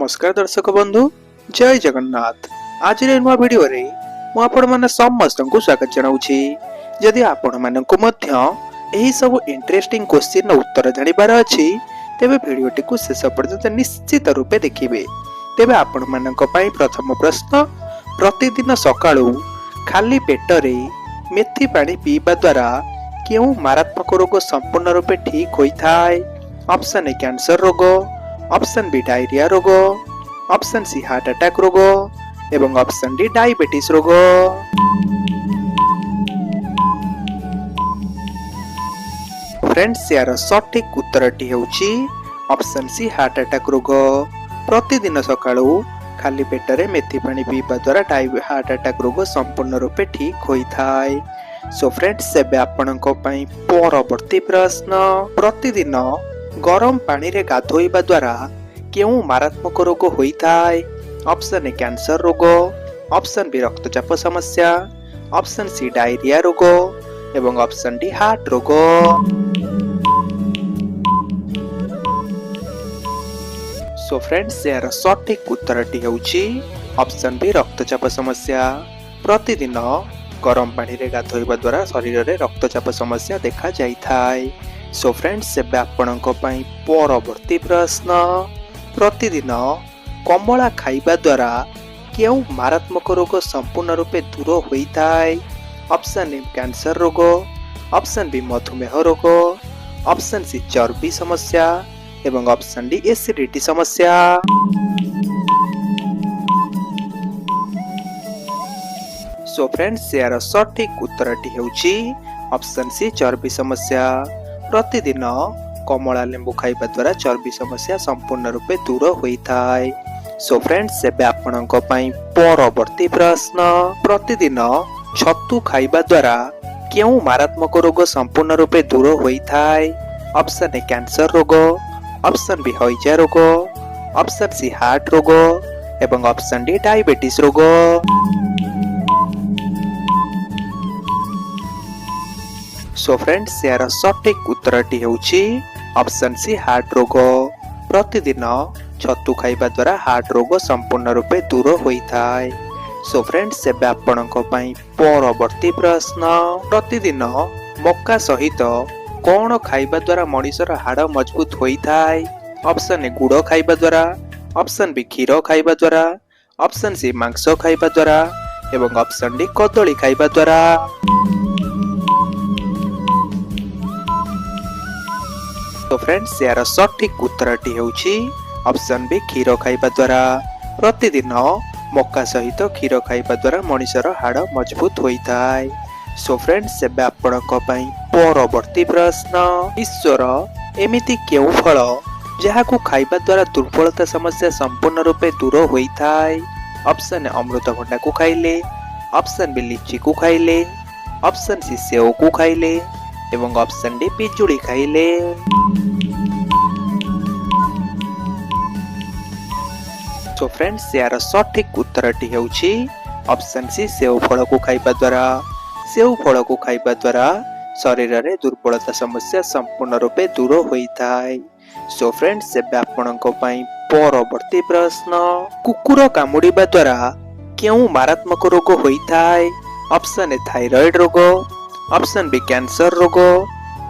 नमस्कार दर्शक बंधु जय जगन्नाथ। आज नुआ वीडियो रे मु आपण माने समस्त को स्वागत जनाउछि। यदि आपण माननको मध्य एही सब इंटरेस्टिंग क्वेश्चन उत्तर जानिबार अछि तेबे वीडियोटी को शेष पर्यंत निश्चित रूपे देखिबे। तेबे आपण माननको पई प्रथम प्रश्न, प्रतिदिन सकाळू खाली पेट रे मेथी पानी पीबा द्वारा केउ मारात्मक रोग संपूर्ण रूपे ठीक होइथाय? ऑप्शन ए कैंसर रोग, ऑप्शन बी डायरिया रोग, ऑप्शन सी हार्ट अटैक रोग एवं ऑप्शन डी डायबिटीज रोग। फ्रेंड्स यार सठिक उत्तरटी हेउची ऑप्शन सी हार्ट अटैक रोग। प्रतिदिन सकाळू खाली पेटरे मेथी पानी पीबा द्वारा हार्ट अटैक रोग संपूर्ण रूपे ठीक होइथाय। सो फ्रेंड्स एबे आपनको पई परवर्ती प्रश्न, प्रतिदिन गरम पानी रे गाधोइबा द्वारा केउ मारात्मक रोग होइथाय? ऑप्शन ए कैंसर रोग, ऑप्शन बी रक्तचाप समस्या, ऑप्शन सी डायरिया रोग एवं ऑप्शन डी हार्ट रोग। सो फ्रेंड्स यार सठिक उत्तरटी हेउची ऑप्शन बी रक्तचाप समस्या। प्रतिदिन गरम पानी रे गाधोइबा द्वारा शरीर रे रक्तचाप समस्या देखा जाइथाय। सो फ्रेंड्स एबे आपनको पई परवर्ती प्रश्न, प्रतिदिन कमला खाइबा द्वारा केउ मारात्मक रोग संपूर्ण रूपे दूर होइथाय? ऑप्शन ए कैंसर रोग, ऑप्शन बी मधुमेह रोग, ऑप्शन सी चर्बी समस्या एवं ऑप्शन डी एसिडिटी समस्या। सो फ्रेंड्स यार सठिक उत्तरटी हेउची ऑप्शन सी चर्बी समस्या। प्रतिदिन कमला लेंबू खाइबा द्वारा चर्बी समस्या संपूर्ण रूपे दूर होइथाय। सो फ्रेंड्स एबे आपनको पई परवर्ती प्रश्न, प्रतिदिन छतु खाइबा द्वारा केउ मारात्मक रोग संपूर्ण रूपे दूर होइथाय? ऑप्शन ए कैंसर रोग, ऑप्शन बी हइजा रोग, ऑप्शन सी हार्ट रोग एवं ऑप्शन डी डायबिटीज रोग। सो फ्रेंड्स यार सठिक उत्तरटी हेउची ऑप्शन सी हार्ट रोग। प्रतिदिन छतु खाइबा द्वारा हार्ट रोग संपूर्ण रूपे दूर होइथाय। सो फ्रेंड्स एबे आपनको पई परवर्ती प्रश्न, प्रतिदिन मक्का सहित कोन खाइबा द्वारा मनुष्यर हाड़ मजबूत होइथाय? ऑप्शन ए गुड़ खाइबा द्वारा, ऑप्शन बी क्षीर खाइबा द्वारा, ऑप्शन सी मांस खाइबा द्वारा एवं ऑप्शन डी कदली खाइबा द्वारा। तो फ्रेंड्स यार सठिक उत्तरटी हेउची ऑप्शन बी क्षीर खाइबा द्वारा। प्रतिदिन मक्का सहित क्षीर खाइबा द्वारा मनुष्यर हाड़ मजबूत होइथाय। सो फ्रेंड्स एबे आपनको पई परवर्ती प्रश्न, ईश्वर एमिति केउ फल जहाकू खाइबा द्वारा दुर्बलता समस्या संपूर्ण रूपे दूर होइथाय? ऑप्शन ए अमृतभंडा को खाइले, ऑप्शन बी लीची को खाइले, ऑप्शन सी सेव को खाइले एवं ऑप्शन डी पिजुड़ी खाइले। सो फ्रेंड्स यार सठिक उत्तरटी हेउची ऑप्शन सी सेव फल को खाइबा द्वारा। सेव फल को खाइबा द्वारा शरीर रे दुर्बलता समस्या संपूर्ण रूपे दूर होइथाय। सो फ्रेंड्स एबे आपनको पई परवर्ती प्रश्न, कुकुर कामुडिबा द्वारा केउ मारात्मक रोग होइथाय? ऑप्शन ए थायराइड रोग, ऑप्शन बी कैंसर रोग,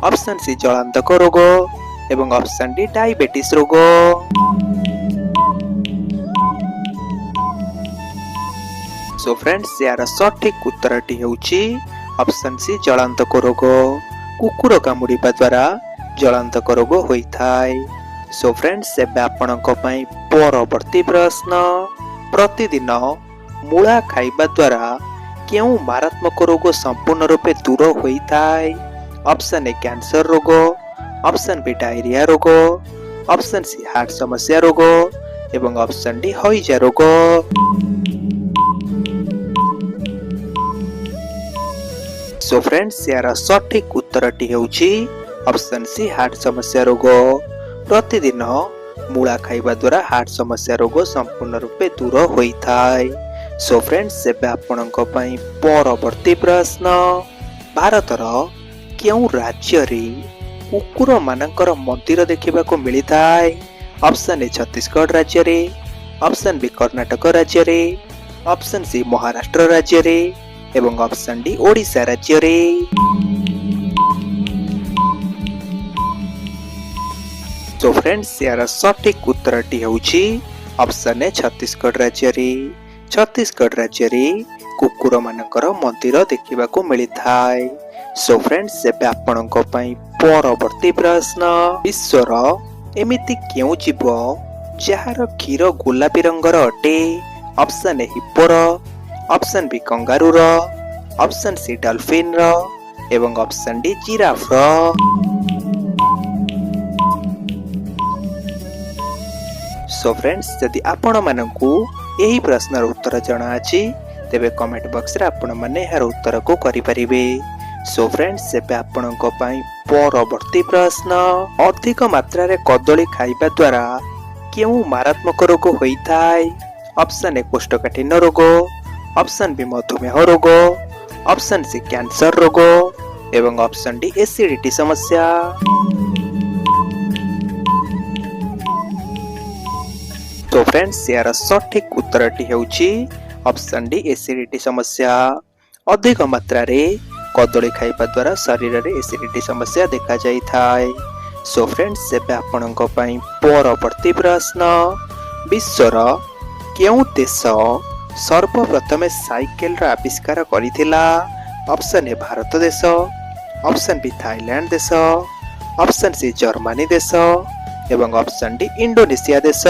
ऑप्शन सी जलांतक रोग एवं ऑप्शन डी डायबिटीज रोग। सो फ्रेंड्स यार सठिक उत्तरटी हेउची ऑप्शन सी जलांतक रोग। कुकुर कामुडिबा द्वारा जलांतक रोग होइथाय। सो फ्रेंड्स एबे आपनको पई परवर्ती प्रश्न, प्रतिदिन मूला खाइबा द्वारा केउ मारात्मक रोग संपूर्ण रूपे दूर होइथाय? ऑप्शन ए कैंसर रोग, ऑप्शन बी डायरिया रोग, ऑप्शन सी हार्ट समस्या रोग एवं ऑप्शन डी हइजा रोग। सो फ्रेंड्स यार सठिक उत्तरटी हेउची ऑप्शन सी हार्ट समस्या रोग। प्रतिदिन मूला खाइबा द्वारा हार्ट समस्या रोग संपूर्ण रूपे दूर होइथाय। सो फ्रेंड्स एबे आपनको पई परवर्ती प्रश्न, भारतर केउ राज्य रे कुकुर मानकर मंदिर देखिबा को मिलिथाय? ऑप्शन ए छत्तीसगढ़ राज्य रे, ऑप्शन बी कर्णाटक राज्य रे, ऑप्शन सी महाराष्ट्र राज्य रे एवं ऑप्शन डी ओडिशा राज्य रे। सो फ्रेंड्स यार सठिक उत्तरटी होउची ऑप्शन ए छत्तीसगढ़ राज्य रे। छत्तीसगढ़ राज्य रे कुकुर मानकर मंदिर देखिबा को मिली थाए। सो फ्रेंड्स एबे आपनको पई परवर्ती प्रश्न, विश्वर एमिति केउ जीव जहार क्षीर गुलाबी रंगर अटे? ऑप्शन ए हिप्पोर, ऑप्शन बी कंगारू रो, ऑप्शन सी डॉल्फिन रो एवं ऑप्शन डी जिराफ रो। सो फ्रेंड्स यदि आपण मानकू यही प्रश्नर उत्तर जଣା अछि तेबे कमेंट बॉक्स रे आपण माने यार उत्तर को करि परिबे। सो फ्रेंड्स एबे आपनको पई परवर्ती प्रश्न, अधिक मात्रा रे कदली खाइबा द्वारा केउ मारात्मक रोग होइथाय? ऑप्शन ए कोष्ठकाठिन्य रोग, ऑप्शन बी मधुमेह रोग, ऑप्शन सी कैंसर रोग एवं ऑप्शन डी एसिडिटी समस्या। तो फ्रेंड्स यार सठिक उत्तरटी हेउची ऑप्शन डी एसिडिटी समस्या। अधिक मात्रा रे कदली खाइबा द्वारा शरीर रे एसिडिटी समस्या देखा जाई थाए। सो फ्रेंड्स एबे आपनको पई परवर्ती प्रश्न, विश्वर केउ देश सर्वप्रथम साइकेल रा आविष्कार करिथिला? ऑप्शन ए भारत देश, ऑप्शन बी थाईलैंड देश, ऑप्शन सी जर्मनी देश एवं ऑप्शन डी इंडोनेशिया देश।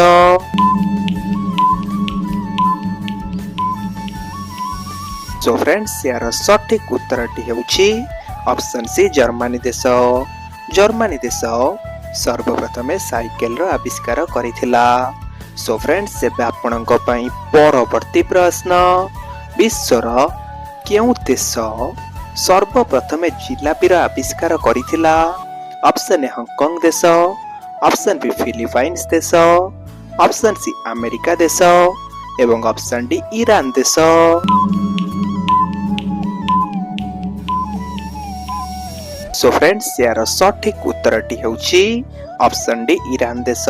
सो फ्रेंड्स यार सठिक उत्तरटी हेउची ऑप्शन सी जर्मनी देश। जर्मनी देश सर्वप्रथम साइकेल रो आविष्कार करिथिला। सो फ्रेंड्स एबे आपनको पई परवर्ती प्रश्न, विश्वर केउ देश सर्वप्रथम जिलापी रो आविष्कार करिथिला? ऑप्शन ए हांगकांग देश, ऑप्शन बी फिलीपाइंस देश, ऑप्शन सी अमेरिका देश एवं ऑप्शन डी ईरान देश। सो फ्रेंड्स यार सठिक उत्तरटी हेउची ऑप्शन डी ईरान देश।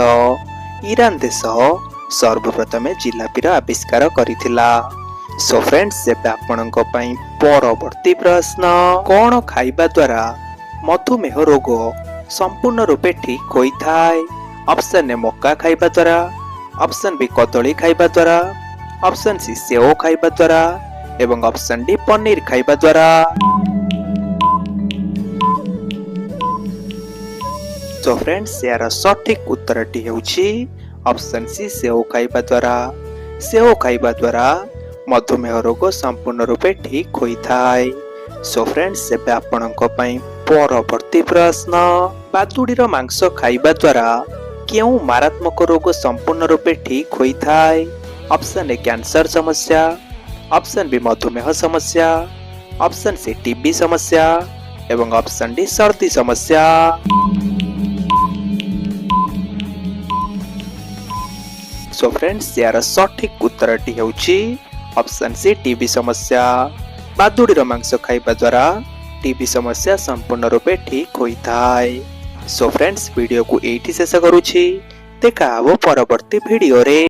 ईरान देश सर्वप्रथम जिलापी रो आविष्कार करिथिला। सो फ्रेंड्स एबे आपनको पई परवर्ती प्रश्न, कोन खाइबा द्वारा मधुमेह रोग संपूर्ण रूपे ठीक होइथाय? ऑप्शन ए मक्का खाइबा द्वारा, ऑप्शन बी कदली खाइबा द्वारा, ऑप्शन सी सेव खाइबा द्वारा एवं ऑप्शन डी पनीर खाइबा द्वारा। तो फ्रेंड्स यार सठिक उत्तरटी हेउची ऑप्शन सी सेव खाइबा द्वारा। सेव खाइबा द्वारा मधुमेह रोग संपूर्ण रूपे ठीक होइथाय। सो फ्रेंड्स एबे आपनको पई परवर्ती प्रश्न, बादुडीर मांस खाइबा द्वारा केउ मारात्मक रोग संपूर्ण रूपे ठीक होइथाय? ऑप्शन ए कैंसर समस्या, ऑप्शन बी मधुमेह समस्या, ऑप्शन सी टीबी समस्या एवं ऑप्शन डी सर्दी समस्या। सो फ्रेंड्स यार सठिक उत्तरटी हेउची ऑप्शन सी टीबी समस्या। बादुडीर मांस खाइबा द्वारा टीबी समस्या संपूर्ण रूपे ठीक होइथाय। सो फ्रेंड्स वीडियो को एठी शेष करूची, देखा हबो परवर्ती वीडियो रे।